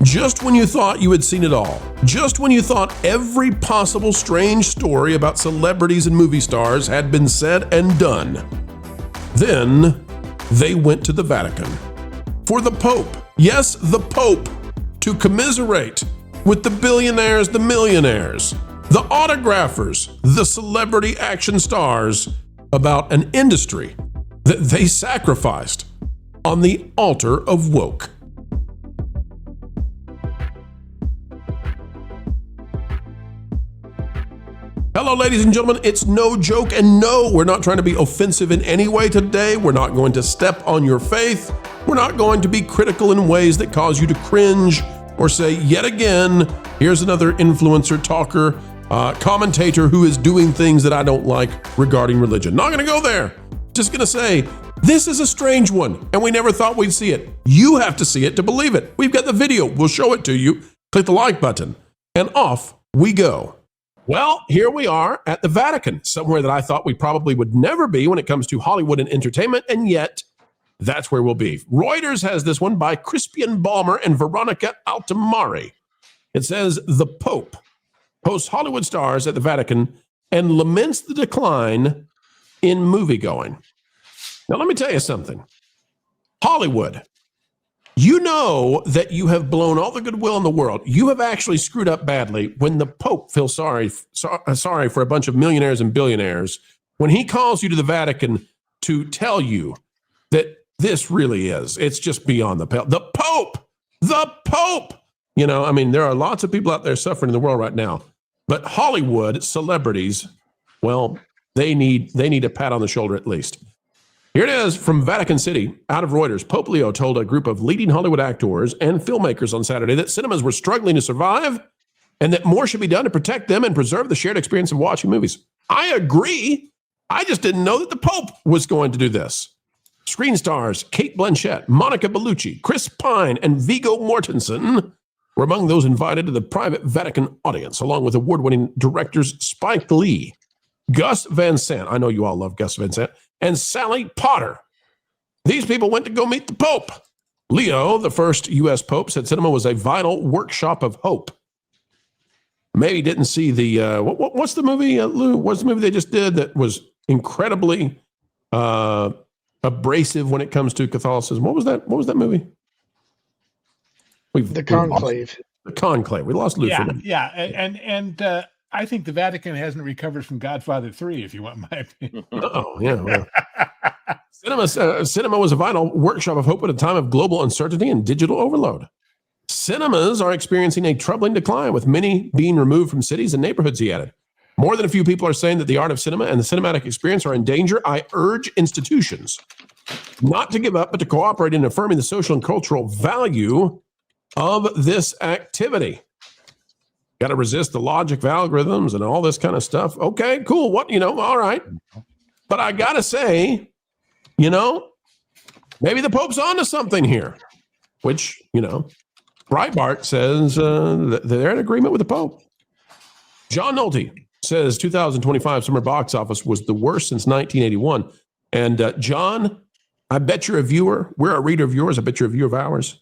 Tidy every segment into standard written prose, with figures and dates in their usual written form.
Just when you thought you had seen it all, just when you thought every possible strange story about celebrities and movie stars had been said and done, then they went to the Vatican for the Pope, yes, the Pope, to commiserate with the billionaires, the millionaires, the autographers, the celebrity action stars about an industry that they sacrificed on the altar of woke. Hello, ladies and gentlemen. It's no joke, and no, we're not trying to be offensive in any way today. We're not going to step on your faith. We're not going to be critical in ways that cause you to cringe or say, yet again, here's another influencer, talker, commentator who is doing things that I don't like regarding religion. Not going to go there. Just going to say, this is a strange one, and we never thought we'd see it. You have to see it to believe it. We've got the video. We'll show it to you. Click the like button, and off we go. Well, here we are at the Vatican, somewhere that I thought we probably would never be when it comes to Hollywood and entertainment, and yet that's where we'll be. Reuters has this one by Crispian Balmer and Veronica Altamari. It says, the Pope hosts Hollywood stars at the Vatican and laments the decline in moviegoing. Now, let me tell you something. Hollywood, you know that you have blown all the goodwill in the world. You have actually screwed up badly when the Pope feels sorry for a bunch of millionaires and billionaires when he calls you to the Vatican to tell you that this really is. It's just beyond the pale. The Pope. You know, I mean, there are lots of people out there suffering in the world right now, but Hollywood celebrities, well, they need a pat on the shoulder at least. Here it is from Vatican City, out of Reuters. Pope Leo told a group of leading Hollywood actors and filmmakers on Saturday that cinemas were struggling to survive and that more should be done to protect them and preserve the shared experience of watching movies. I agree. I just didn't know that the Pope was going to do this. Screen stars Kate Blanchett, Monica Bellucci, Chris Pine, and Viggo Mortensen were among those invited to the private Vatican audience, along with award-winning directors Spike Lee, Gus Van Sant. I know you all love Gus Van Sant. And Sally Potter. These people went to go meet the Pope. Leo, the first U.S. Pope, said cinema was a vital workshop of hope. Maybe didn't see the, what's the movie, Lou? What's the movie they just did that was incredibly abrasive when it comes to Catholicism? What was that movie? The Conclave. The Conclave. We lost Lou. Yeah. And I think the Vatican hasn't recovered from Godfather 3, if you want my opinion. Oh, yeah. Well. Cinema was a vital workshop of hope at a time of global uncertainty and digital overload. Cinemas are experiencing a troubling decline, with many being removed from cities and neighborhoods, he added. More than a few people are saying that the art of cinema and the cinematic experience are in danger. I urge institutions not to give up, but to cooperate in affirming the social and cultural value of this activity. Got to resist the logic of algorithms and all this kind of stuff. Okay, cool. All right. But I got to say, maybe the Pope's onto something here, which, Breitbart says that they're in agreement with the Pope. John Nolte says 2025 summer box office was the worst since 1981. And John, I bet you're a viewer. We're a reader of yours. I bet you're a viewer of ours.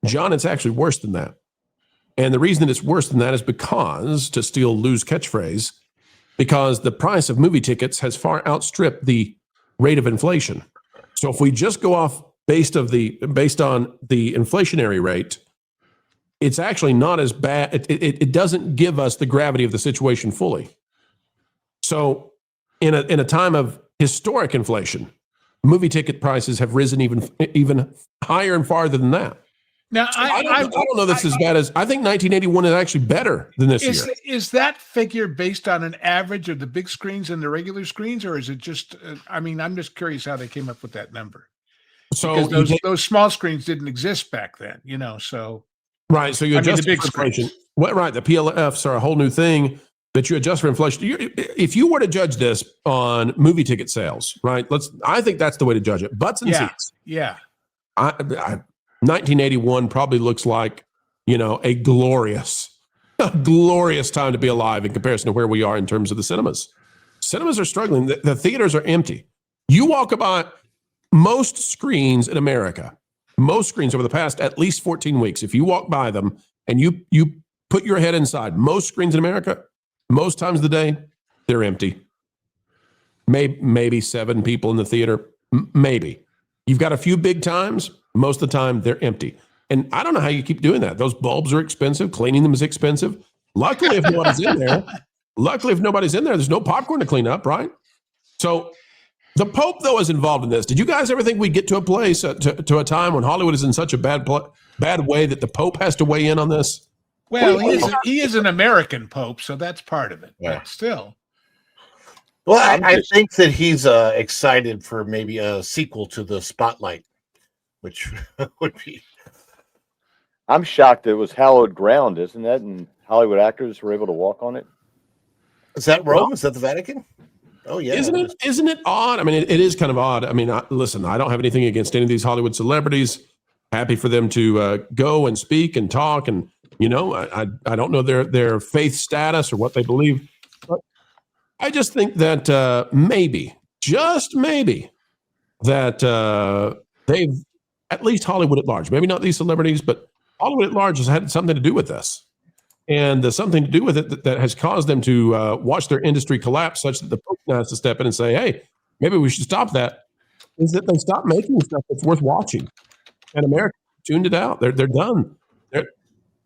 John, it's actually worse than that. And the reason that it's worse than that is because, to steal Lou's catchphrase, because the price of movie tickets has far outstripped the rate of inflation. So if we just go off based on the inflationary rate, it's actually not as bad. It doesn't give us the gravity of the situation fully. So in a time of historic inflation, movie ticket prices have risen even higher and farther than that. Now, I don't know this is as bad as, I think 1981 is actually better than this year. Is that figure based on an average of the big screens and the regular screens, or is it just, I'm just curious how they came up with that number. So because those small screens didn't exist back then, so. Right, so you adjust the big inflation. Right, the PLFs are a whole new thing that you adjust for inflation. If you were to judge this on movie ticket sales, right, I think that's the way to judge it. Butts and seats. Yeah. 1981 probably looks like, a glorious time to be alive in comparison to where we are in terms of the cinemas. Cinemas are struggling. The theaters are empty. You walk about most screens in America, most screens over the past at least 14 weeks, if you walk by them and you put your head inside, most screens in America, most times of the day, they're empty. Maybe 7 people in the theater, maybe. You've got a few big times, most of the time they're empty. And I don't know how you keep doing that. Those bulbs are expensive. Cleaning them is expensive. Luckily, if nobody's in there, there's no popcorn to clean up, right? So the Pope, though, is involved in this. Did you guys ever think we'd get to a place, to a time when Hollywood is in such a bad way that the Pope has to weigh in on this? Well, he is an American Pope, so that's part of it. Yeah. But still. Well, I think that he's excited for maybe a sequel to the Spotlight, which would be. I'm shocked it was hallowed ground, isn't that? And Hollywood actors were able to walk on it. Is that Rome? Is that the Vatican? Oh, yeah. Isn't it odd? I mean, it is kind of odd. I mean, listen, I don't have anything against any of these Hollywood celebrities. Happy for them to go and speak and talk. And, I don't know their faith status or what they believe. But I just think that maybe, just maybe, that they've, at least Hollywood at large, maybe not these celebrities, but Hollywood at large has had something to do with this. And there's something to do with it that has caused them to watch their industry collapse such that the Pope has to step in and say, hey, maybe we should stop that, is that they stop making stuff that's worth watching. And America tuned it out. They're done.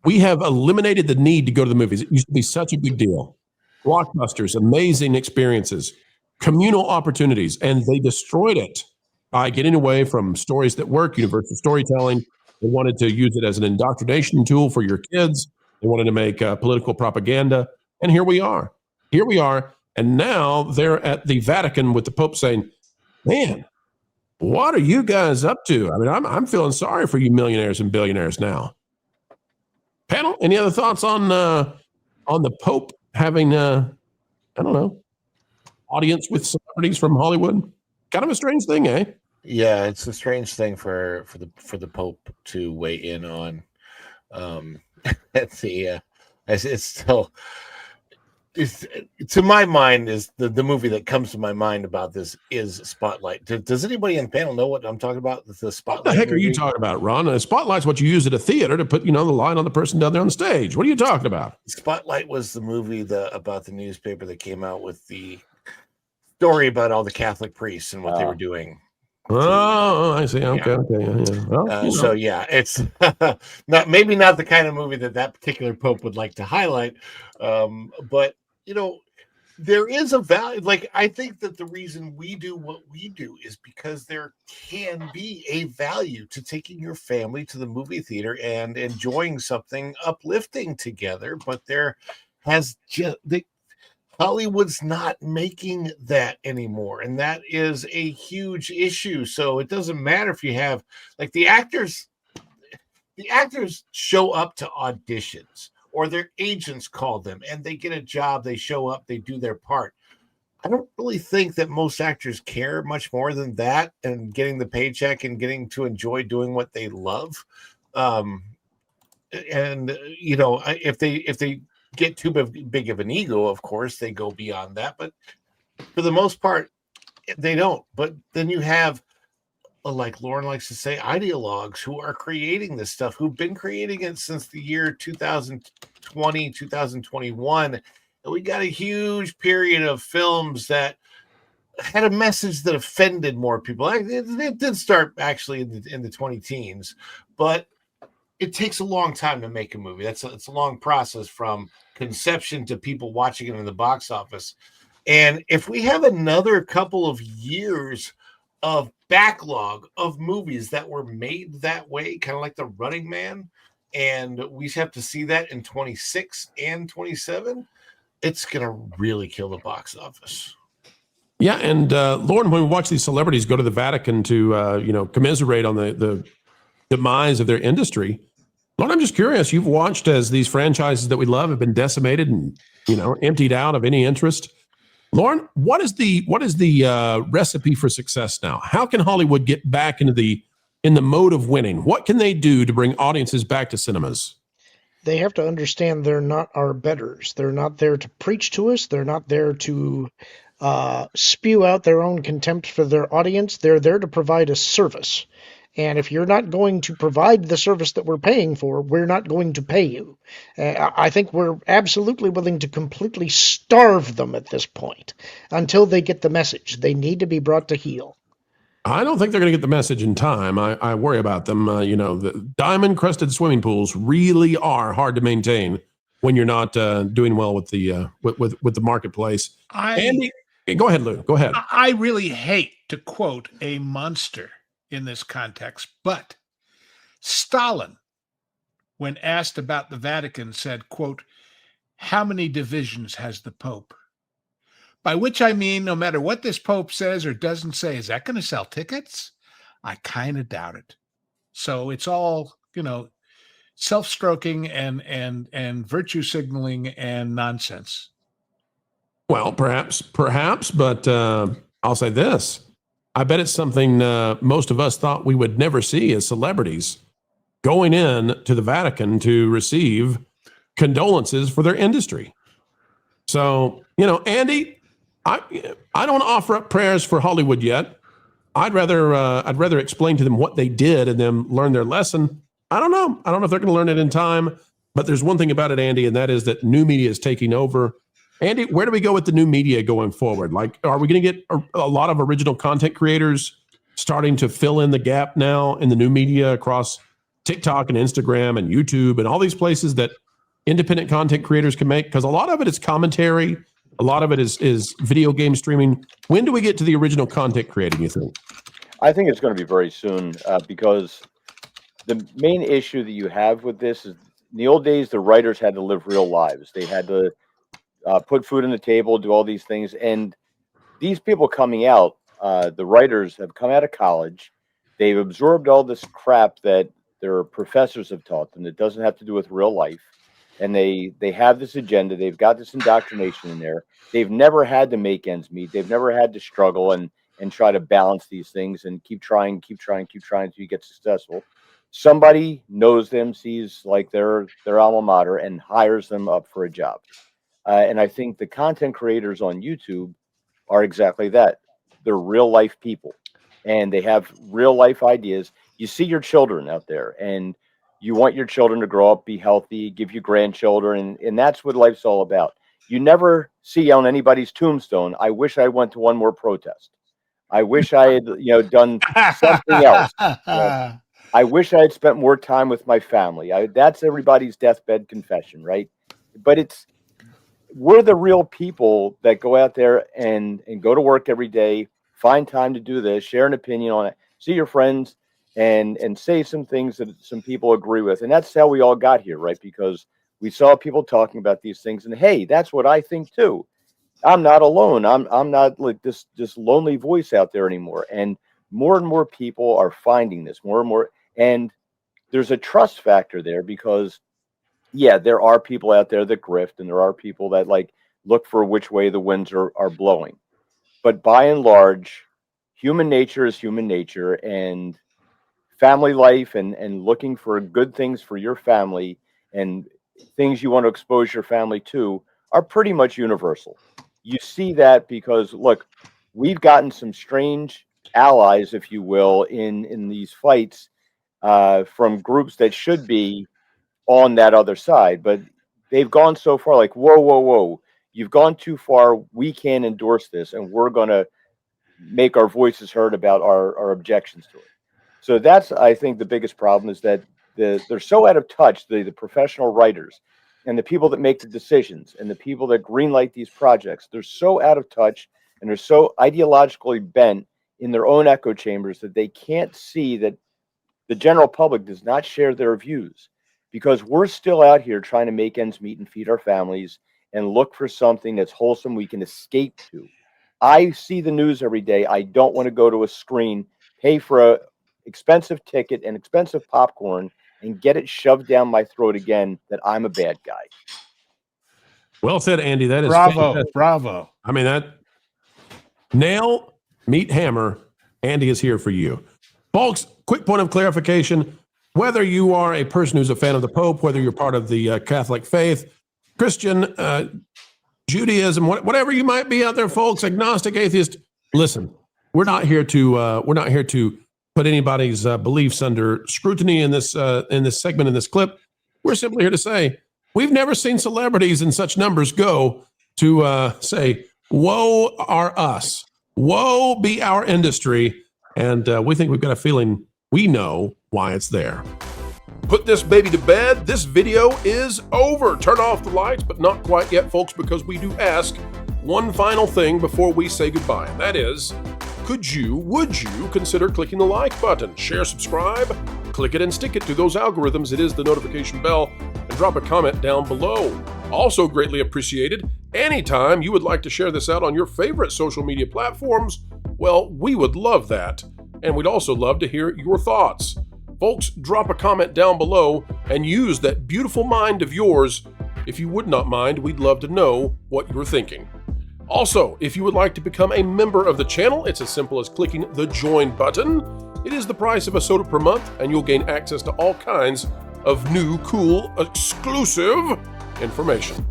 We have eliminated the need to go to the movies. It used to be such a big deal. Blockbusters, amazing experiences, communal opportunities, and they destroyed it by getting away from stories that work, universal storytelling. They wanted to use it as an indoctrination tool for your kids. They wanted to make political propaganda. And here we are. And now they're at the Vatican with the Pope saying, man, what are you guys up to? I mean, I'm feeling sorry for you millionaires and billionaires now. Panel, any other thoughts on the Pope having, audience with celebrities from Hollywood? Kind of a strange thing, eh? Yeah, it's a strange thing for the Pope to weigh in on. It's still, to my mind, is the movie that comes to my mind about this is Spotlight. Does anybody in the panel know what I'm talking about? The Spotlight. What the heck movie? Are you talking about, Ron? A Spotlight's what you use at a theater to put, the line on the person down there on the stage. What are you talking about? Spotlight was the movie about the newspaper that came out with the story about all the Catholic priests and what they were doing. Oh, I see. Okay, yeah. Okay. Yeah. Well, So yeah, it's not the kind of movie that particular Pope would like to highlight, but there is a value. Like, I think that the reason we do what we do is because there can be a value to taking your family to the movie theater and enjoying something uplifting together. But there has just Hollywood's not making that anymore, and that is a huge issue. So it doesn't matter if you have, like, the actors show up to auditions, or their agents call them and they get a job, they show up, they do their part. I don't really think that most actors care much more than that, and getting the paycheck and getting to enjoy doing what they love. If they get too big of an ego, of course they go beyond that, but for the most part they don't. But then you have, like Lauren likes to say, ideologues who are creating this stuff, who've been creating it since the year 2020, 2021, and we got a huge period of films that had a message that offended more people. It did start actually in the 20 teens, but it takes a long time to make a movie. It's a long process from conception to people watching it in the box office. And if we have another couple of years of backlog of movies that were made that way, kind of like The Running Man, and we have to see that in 26 and 27, it's going to really kill the box office. Yeah, and Lauren, when we watch these celebrities go to the Vatican to commiserate on the demise of their industry, Lauren, I'm just curious. You've watched as these franchises that we love have been decimated and emptied out of any interest. Lauren, what is the recipe for success now? How can Hollywood get back in the mode of winning? What can they do to bring audiences back to cinemas? They have to understand they're not our betters. They're not there to preach to us. They're not there to spew out their own contempt for their audience. They're there to provide a service. And if you're not going to provide the service that we're paying for, we're not going to pay you. I think we're absolutely willing to completely starve them at this point until they get the message. They need to be brought to heel. I don't think they're going to get the message in time. I worry about them. The diamond-crusted swimming pools really are hard to maintain when you're not doing well with the with the marketplace. Andy, go ahead, Lou. Go ahead. I really hate to quote a monster in this context, but Stalin, when asked about the Vatican, said, quote, "How many divisions has the Pope?" By which I mean, no matter what this Pope says or doesn't say, is that going to sell tickets? I kind of doubt it. So it's all, self-stroking and virtue signaling and nonsense. Well, perhaps, but I'll say this. I bet it's something most of us thought we would never see as celebrities going in to the Vatican to receive condolences for their industry. So, Andy, I don't offer up prayers for Hollywood yet. I'd rather explain to them what they did and them learn their lesson. I don't know if they're going to learn it in time, but there's one thing about it, Andy, and that is that new media is taking over. Andy, where do we go with the new media going forward? Like, are we going to get a lot of original content creators starting to fill in the gap now in the new media across TikTok and Instagram and YouTube and all these places that independent content creators can make? Because a lot of it is commentary. A lot of it is video game streaming. When do we get to the original content creating, you think? I think it's going to be very soon because the main issue that you have with this is in the old days, the writers had to live real lives. They had to put food on the table, do all these things. And these people coming out, the writers have come out of college. They've absorbed all this crap that their professors have taught them that doesn't have to do with real life. And they have this agenda. They've got this indoctrination in there. They've never had to make ends meet. They've never had to struggle and try to balance these things and keep trying until you get successful. Somebody knows them, sees like their alma mater, and hires them up for a job. And I think the content creators on YouTube are exactly that. They're real life people, and they have real life ideas. You see your children out there, and you want your children to grow up, be healthy, give you grandchildren, and that's what life's all about. You never see on anybody's tombstone, "I wish I went to one more protest. I wish I had, done something else. I wish I had spent more time with my family." That's everybody's deathbed confession, right? But we're the real people that go out there and go to work every day, find time to do this, share an opinion on it, see your friends, and say some things that some people agree with. And that's how we all got here, right? Because we saw people talking about these things, and hey, that's what I think too. I'm not alone. I'm not like this lonely voice out there anymore. And more people are finding this more and more. And there's a trust factor there because, yeah, there are people out there that grift, and there are people that like look for which way the winds are blowing. But by and large, human nature is human nature, and family life and looking for good things for your family and things you want to expose your family to are pretty much universal. You see that because, look, we've gotten some strange allies, if you will, in these fights from groups that should be on that other side, but they've gone so far, like, whoa, you've gone too far. We can't endorse this, and we're going to make our voices heard about our objections to it. So that's, I think, the biggest problem is that they're so out of touch, the professional writers and the people that make the decisions and the people that greenlight these projects. They're so out of touch, and they're so ideologically bent in their own echo chambers that they can't see that the general public does not share their views, because we're still out here trying to make ends meet and feed our families and look for something that's wholesome we can escape to. I see the news every day. I don't want to go to a screen, pay for a expensive ticket and expensive popcorn, and get it shoved down my throat again that I'm a bad guy. Well said, Andy. That is Bravo. I mean, that nail, meat, hammer. Andy is here for you. Folks, quick point of clarification. Whether you are a person who's a fan of the Pope, whether you're part of the Catholic faith, Christian, Judaism, whatever you might be out there, folks, agnostic, atheist, listen, we're not here to put anybody's beliefs under scrutiny in this segment, in this clip. We're simply here to say we've never seen celebrities in such numbers go to say, woe are us, woe be our industry. And we think we've got a feeling we know why it's there. Put this baby to bed. This video is over. Turn off the lights, but not quite yet, folks, because we do ask one final thing before we say goodbye. And that is, would you consider clicking the like button, share, subscribe, click it and stick it to those algorithms. It is the notification bell, and drop a comment down below. Also greatly appreciated, anytime you would like to share this out on your favorite social media platforms, well, we would love that. And we'd also love to hear your thoughts. Folks, drop a comment down below and use that beautiful mind of yours. If you would not mind, we'd love to know what you're thinking. Also, if you would like to become a member of the channel, it's as simple as clicking the join button. It is the price of a soda per month, and you'll gain access to all kinds of new, cool, exclusive information.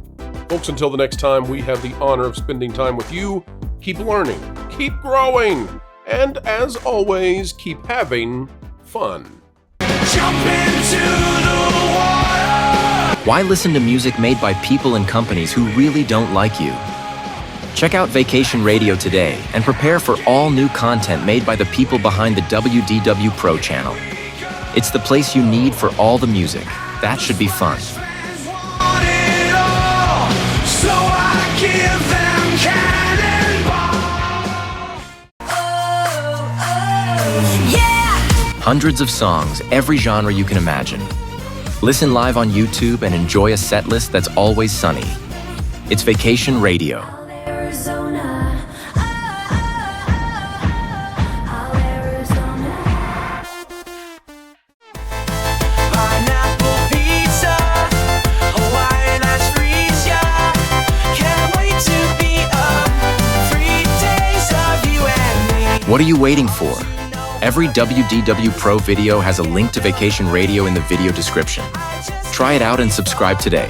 Folks, until the next time we have the honor of spending time with you, keep learning, keep growing, and as always, keep having fun. Jump into the water! Why listen to music made by people and companies who really don't like you? Check out Vacation Radio today and prepare for all new content made by the people behind the WDW Pro Channel. It's the place you need for all the music. That should be fun. Hundreds of songs, every genre you can imagine. Listen live on YouTube and enjoy a set list that's always sunny. It's Vacation Radio. What are you waiting for? Every WDW Pro video has a link to Vacation Radio in the video description. Try it out and subscribe today.